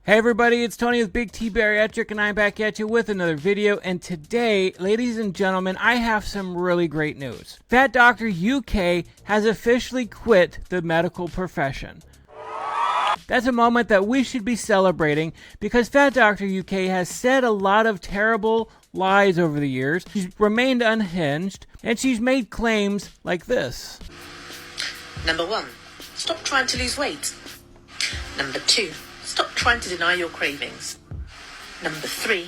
Hey everybody, it's Tony with Big T Bariatric and I'm back at you with another video, and today, ladies and gentlemen, I have some really great news. FatDoctorUK has officially quit the medical profession. That's a moment that we should be celebrating because FatDoctorUK has said a lot of terrible lies over the years. She's remained unhinged and she's made claims like this. Number 1, stop trying to lose weight. Number 2, stop trying to deny your cravings. Number 3,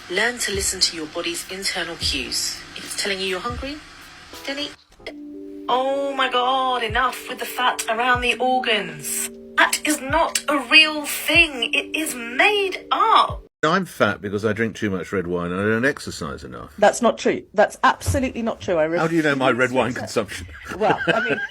learn to listen to your body's internal cues. If it's telling you you're hungry, then eat. Oh my god, enough with the fat around the organs. That is not a real thing. It is made up. I'm fat because I drink too much red wine and I don't exercise enough. That's not true. That's absolutely not true. How do you know my red wine consumption? Well, I mean,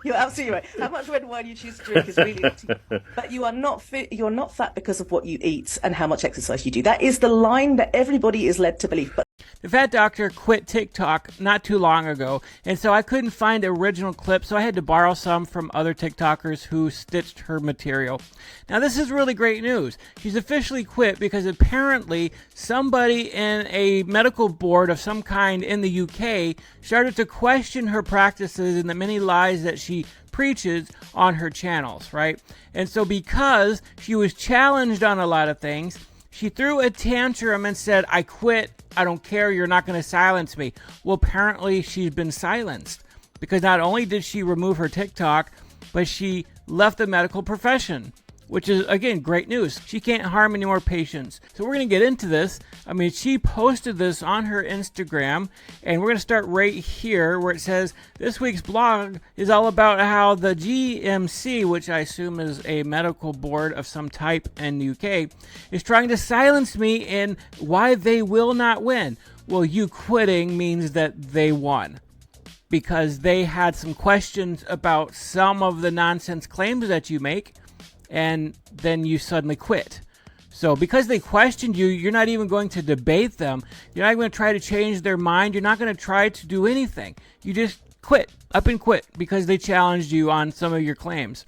you're absolutely right. How much red wine you choose to drink is really up to you. But you are not fit. You're not fat because of what you eat and how much exercise you do. That is the line that everybody is led to believe. But the Fat Doctor quit TikTok not too long ago, and so I couldn't find original clips, so I had to borrow some from other TikTokers who stitched her material. Now, this is really great news. She's officially quit because apparently somebody in a medical board of some kind in the UK started to question her practices and the many lies that she preaches on her channels, right? And so because she was challenged on a lot of things, she threw a tantrum and said, I quit. I don't care. You're not going to silence me. Well, apparently she's been silenced because not only did she remove her TikTok, but she left the medical profession, which is, again, great news. She can't harm any more patients. So we're going to get into this. I mean, she posted this on her Instagram, and we're going to start right here where it says, this week's blog is all about how the GMC, which I assume is a medical board of some type in the UK, is trying to silence me and why they will not win. Well, you quitting means that they won, because they had some questions about some of the nonsense claims that you make, and then you suddenly quit. So because they questioned you, you're not even going to debate them. You're not going to try to change their mind. You're not going to try to do anything. You just quit, up and quit, because they challenged you on some of your claims.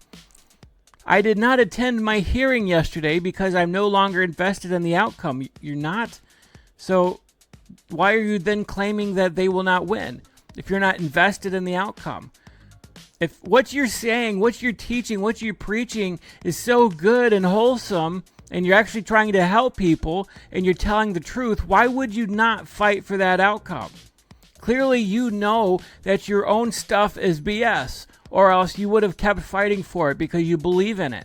I did not attend my hearing yesterday because I'm no longer invested in the outcome. You're not. So why are you then claiming that they will not win if you're not invested in the outcome? If what you're saying, what you're teaching, what you're preaching is so good and wholesome, and you're actually trying to help people, and you're telling the truth, why would you not fight for that outcome? Clearly you know that your own stuff is BS, or else you would have kept fighting for it because you believe in it.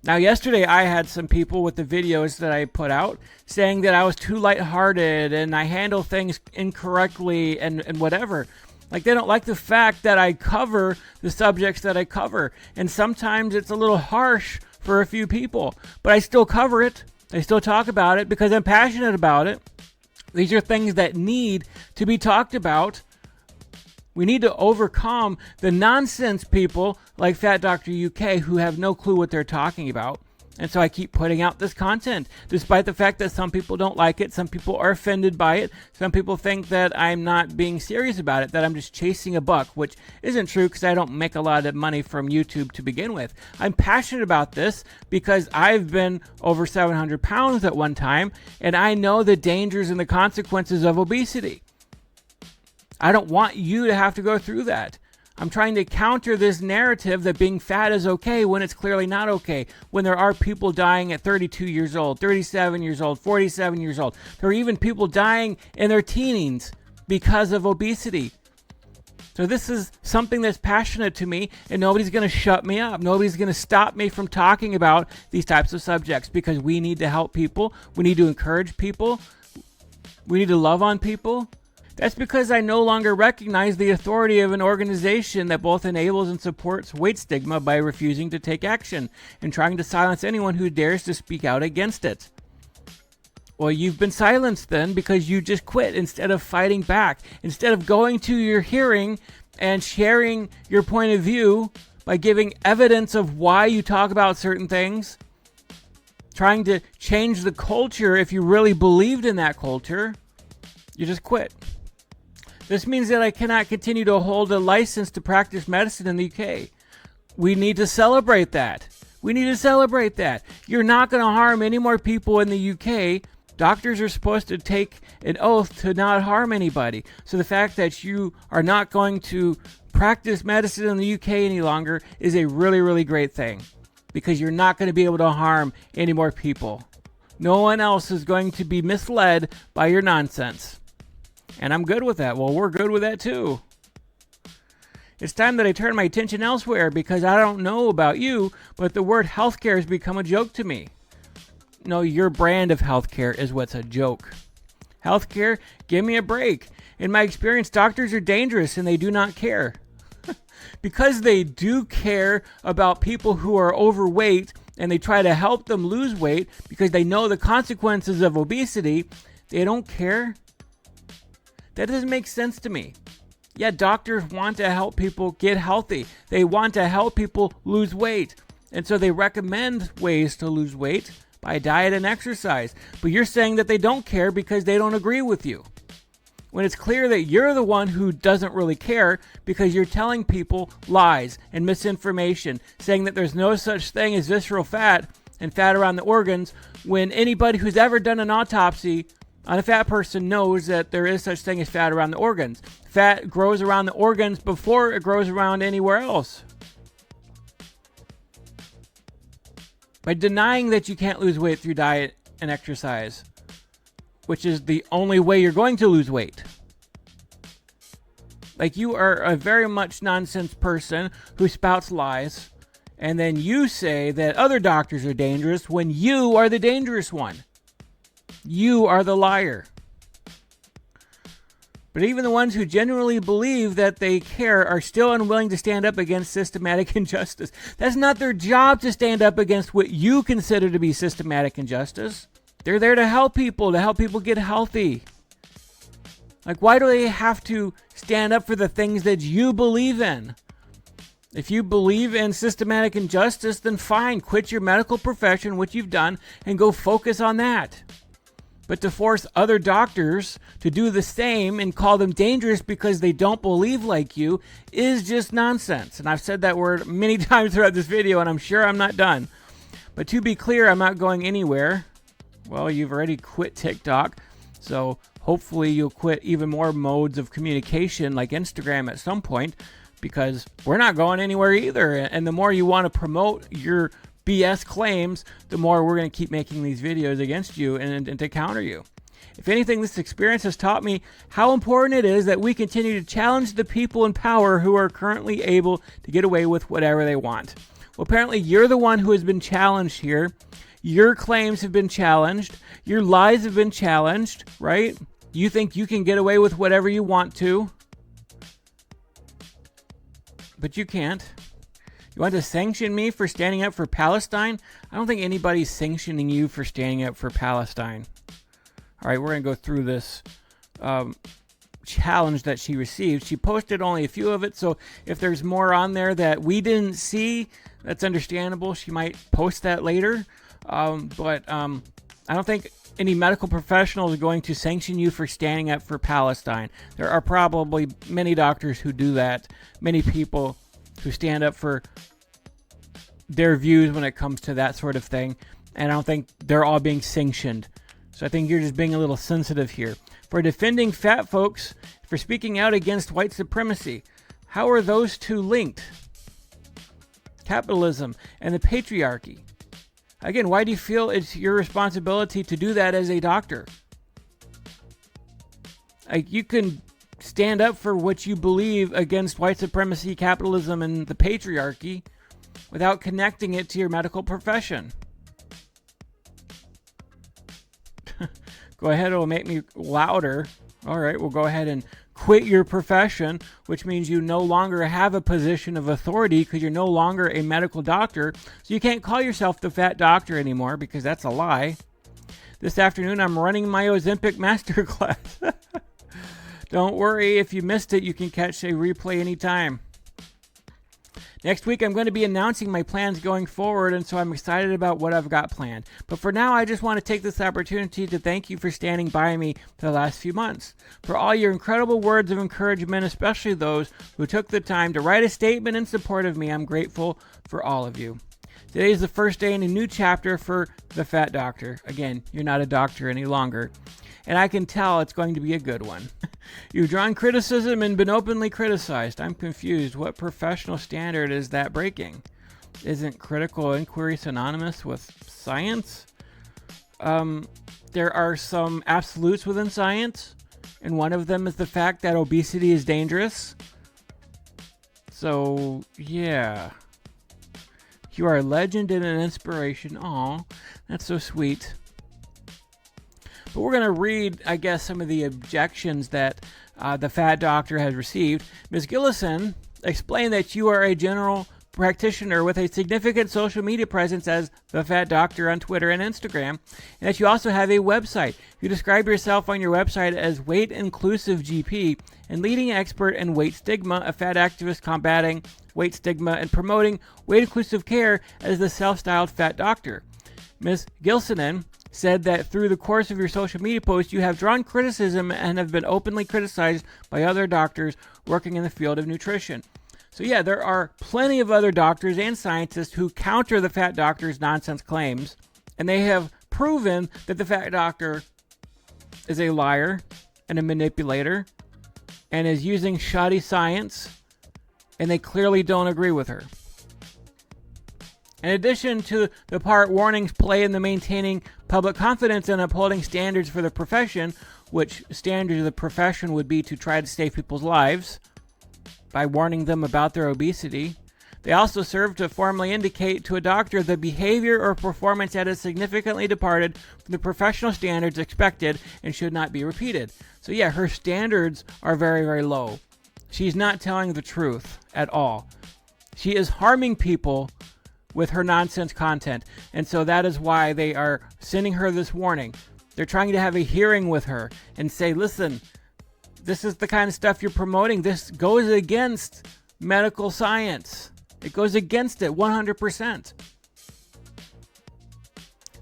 Now, yesterday I had some people with the videos that I put out saying that I was too lighthearted and I handle things incorrectly and whatever. Like, they don't like the fact that I cover the subjects that I cover. And sometimes it's a little harsh for a few people. But I still cover it. I still talk about it because I'm passionate about it. These are things that need to be talked about. We need to overcome the nonsense people like FatDoctorUK who have no clue what they're talking about. And so I keep putting out this content, despite the fact that some people don't like it, some people are offended by it, some people think that I'm not being serious about it, that I'm just chasing a buck, which isn't true because I don't make a lot of money from YouTube to begin with. I'm passionate about this because I've been over 700 pounds at one time, and I know the dangers and the consequences of obesity. I don't want you to have to go through that. I'm trying to counter this narrative that being fat is okay when it's clearly not okay. When there are people dying at 32 years old, 37 years old, 47 years old. There are even people dying in their teens because of obesity. So this is something that's passionate to me, and nobody's going to shut me up. Nobody's going to stop me from talking about these types of subjects because we need to help people. We need to encourage people. We need to love on people. That's because I no longer recognize the authority of an organization that both enables and supports weight stigma by refusing to take action and trying to silence anyone who dares to speak out against it. Well, you've been silenced then because you just quit instead of fighting back. Instead of going to your hearing and sharing your point of view by giving evidence of why you talk about certain things, trying to change the culture if you really believed in that culture, you just quit. This means that I cannot continue to hold a license to practice medicine in the UK. We need to celebrate that. We need to celebrate that. You're not going to harm any more people in the UK. Doctors are supposed to take an oath to not harm anybody. So the fact that you are not going to practice medicine in the UK any longer is a really, really great thing, because you're not going to be able to harm any more people. No one else is going to be misled by your nonsense. And I'm good with that. Well, we're good with that too. It's time that I turn my attention elsewhere, because I don't know about you, but the word healthcare has become a joke to me. No, your brand of healthcare is what's a joke. Healthcare, give me a break. In my experience, doctors are dangerous and they do not care. Because they do care about people who are overweight and they try to help them lose weight because they know the consequences of obesity, they don't care. That doesn't make sense to me. Yeah, doctors want to help people get healthy. They want to help people lose weight. And so they recommend ways to lose weight by diet and exercise. But you're saying that they don't care because they don't agree with you, when it's clear that you're the one who doesn't really care, because you're telling people lies and misinformation, saying that there's no such thing as visceral fat and fat around the organs, when anybody who's ever done an autopsy on a fat person knows that there is such thing as fat around the organs. Fat grows around the organs before it grows around anywhere else. By denying that you can't lose weight through diet and exercise, which is the only way you're going to lose weight. Like, you are a very much nonsense person who spouts lies, and then you say that other doctors are dangerous when you are the dangerous one. You are the liar. But even the ones who genuinely believe that they care are still unwilling to stand up against systematic injustice. That's not their job to stand up against what you consider to be systematic injustice. They're there to help people get healthy. Like, why do they have to stand up for the things that you believe in? If you believe in systematic injustice, then fine, quit your medical profession, which you've done, and go focus on that. But to force other doctors to do the same and call them dangerous because they don't believe like you is just nonsense. And I've said that word many times throughout this video, and I'm sure I'm not done. But to be clear, I'm not going anywhere. Well, you've already quit TikTok, so hopefully you'll quit even more modes of communication like Instagram at some point, because we're not going anywhere either. And the more you want to promote your BS claims, the more we're going to keep making these videos against you and to counter you. If anything, this experience has taught me how important it is that we continue to challenge the people in power who are currently able to get away with whatever they want. Well, apparently you're the one who has been challenged here. Your claims have been challenged. Your lies have been challenged, right? You think you can get away with whatever you want to, but you can't. You want to sanction me for standing up for Palestine? I don't think anybody's sanctioning you for standing up for Palestine. All right, we're going to go through this challenge that she received. She posted only a few of it, so if there's more on there that we didn't see, that's understandable. She might post that later. But I don't think any medical professional is going to sanction you for standing up for Palestine. There are probably many doctors who do that, many people who stand up for their views when it comes to that sort of thing, and I don't think they're all being sanctioned. So I think you're just being a little sensitive here. For defending fat folks, for speaking out against white supremacy, how are those two linked? Capitalism and the patriarchy. Again, why do you feel it's your responsibility to do that as a doctor? Like, you can stand up for what you believe against white supremacy, capitalism, and the patriarchy without connecting it to your medical profession. Go ahead, it'll make me louder. All right, we'll go ahead and quit your profession, which means you no longer have a position of authority because you're no longer a medical doctor. So you can't call yourself the Fat Doctor anymore, because that's a lie. This afternoon, I'm running my Ozempic masterclass. Don't worry, if you missed it, you can catch a replay anytime. Next week, I'm going to be announcing my plans going forward, and so I'm excited about what I've got planned. But for now, I just want to take this opportunity to thank you for standing by me for the last few months, for all your incredible words of encouragement, especially those who took the time to write a statement in support of me. I'm grateful for all of you. Today is the first day in a new chapter for the Fat Doctor. Again, you're not a doctor any longer. And I can tell it's going to be a good one. You've drawn criticism and been openly criticized. I'm confused. What professional standard is that breaking? Isn't critical inquiry synonymous with science? There are some absolutes within science, and one of them is the fact that obesity is dangerous. So, yeah. You are a legend and an inspiration. Aw, that's so sweet. But we're going to read, I guess, some of the objections that the Fat Doctor has received. Ms. Gillison explained that you are a general practitioner with a significant social media presence as the Fat Doctor on Twitter and Instagram, and that you also have a website. You describe yourself on your website as weight inclusive GP and leading expert in weight stigma, a fat activist combating weight stigma and promoting weight inclusive care as the self-styled Fat Doctor. Ms. Gilsonen said that through the course of your social media posts, you have drawn criticism and have been openly criticized by other doctors working in the field of nutrition. So yeah, there are plenty of other doctors and scientists who counter the Fat Doctor's nonsense claims, and they have proven that the Fat Doctor is a liar and a manipulator and is using shoddy science, and they clearly don't agree with her. In addition to the part warnings play in the maintaining public confidence and upholding standards for the profession, which standards of the profession would be to try to save people's lives by warning them about their obesity, they also serve to formally indicate to a doctor the behavior or performance that is significantly departed from the professional standards expected and should not be repeated. So yeah, her standards are very, very low. She's not telling the truth at all. She is harming people with her nonsense content, and so that is why they are sending her this warning. They're trying to have a hearing with her and say, listen, this is the kind of stuff you're promoting. This goes against medical science. It goes against it 100%.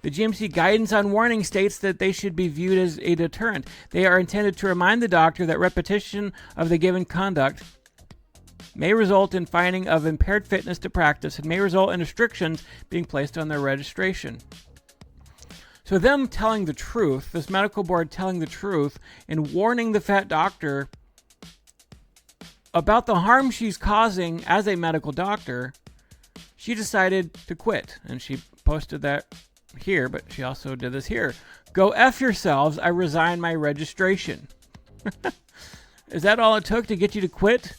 The GMC guidance on warning states that they should be viewed as a deterrent. They are intended to remind the doctor that repetition of the given conduct may result in finding of impaired fitness to practice and may result in restrictions being placed on their registration. So them telling the truth, this medical board telling the truth and warning the Fat Doctor about the harm she's causing as a medical doctor, she decided to quit. And she posted that here, but she also did this here. Go F yourselves, I resign my registration. Is that all it took to get you to quit?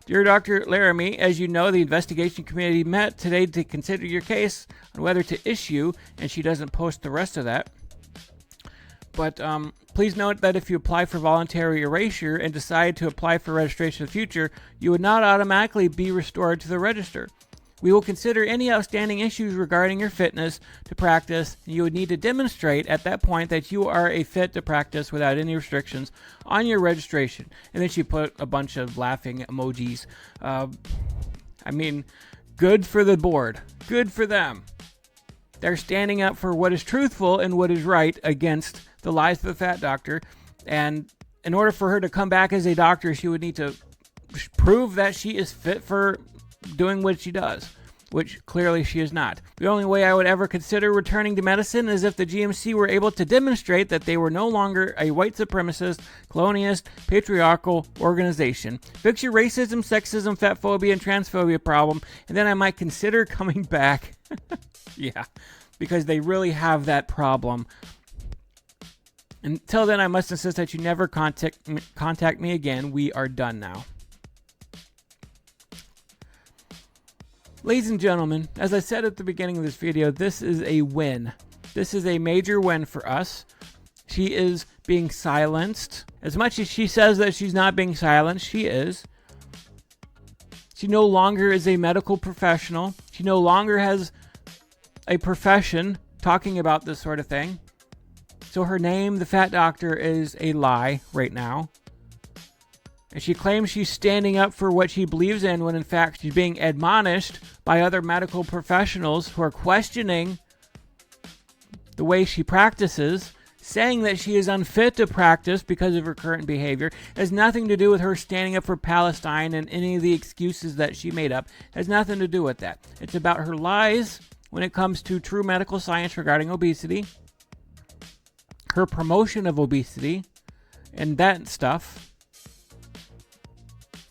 Dear Dr. Laramie, as you know, the investigation committee met today to consider your case on whether to issue, and she doesn't post the rest of that. But please note that if you apply for voluntary erasure and decide to apply for registration in the future, you would not automatically be restored to the register. We will consider any outstanding issues regarding your fitness to practice, and you would need to demonstrate at that point that you are a fit to practice without any restrictions on your registration. And then she put a bunch of laughing emojis. I mean, good for the board. Good for them. They're standing up for what is truthful and what is right against the lies of the Fat Doctor. And in order for her to come back as a doctor, she would need to prove that she is fit for doing what she does, which clearly she is not. The only way I would ever consider returning to medicine is if the GMC were able to demonstrate that they were no longer a white supremacist, colonialist, patriarchal organization. Fix your racism, sexism, fatphobia, and transphobia problem, and then I might consider coming back. Yeah, because they really have that problem. Until then, I must insist that you never contact me again. We are done now. Ladies and gentlemen, as I said at the beginning of this video, this is a win. This is a major win for us. She is being silenced. As much as she says that she's not being silenced, she is. She no longer is a medical professional. She no longer has a profession talking about this sort of thing. So her name, the Fat Doctor, is a lie right now. And she claims she's standing up for what she believes in when in fact she's being admonished by other medical professionals who are questioning the way she practices, saying that she is unfit to practice because of her current behavior. It has nothing to do with her standing up for Palestine, and any of the excuses that she made up. It has nothing to do with that. It's about her lies when it comes to true medical science regarding obesity, her promotion of obesity, and that stuff.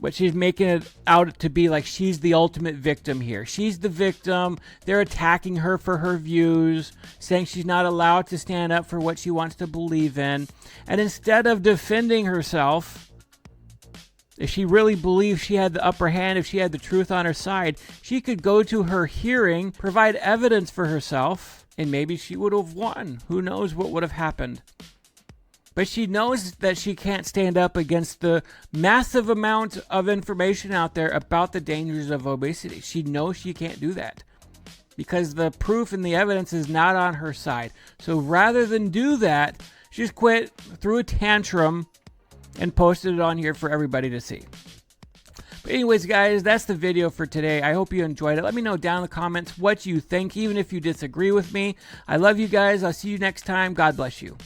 But she's making it out to be like she's the ultimate victim here. She's the victim. They're attacking her for her views, saying she's not allowed to stand up for what she wants to believe in. And instead of defending herself, if she really believed she had the upper hand, if she had the truth on her side, she could go to her hearing, provide evidence for herself, and maybe she would have won. Who knows what would have happened? But she knows that she can't stand up against the massive amount of information out there about the dangers of obesity. She knows she can't do that because the proof and the evidence is not on her side. So rather than do that, she just quit, threw a tantrum, and posted it on here for everybody to see. But anyways, guys, that's the video for today. I hope you enjoyed it. Let me know down in the comments what you think, even if you disagree with me. I love you guys. I'll see you next time. God bless you.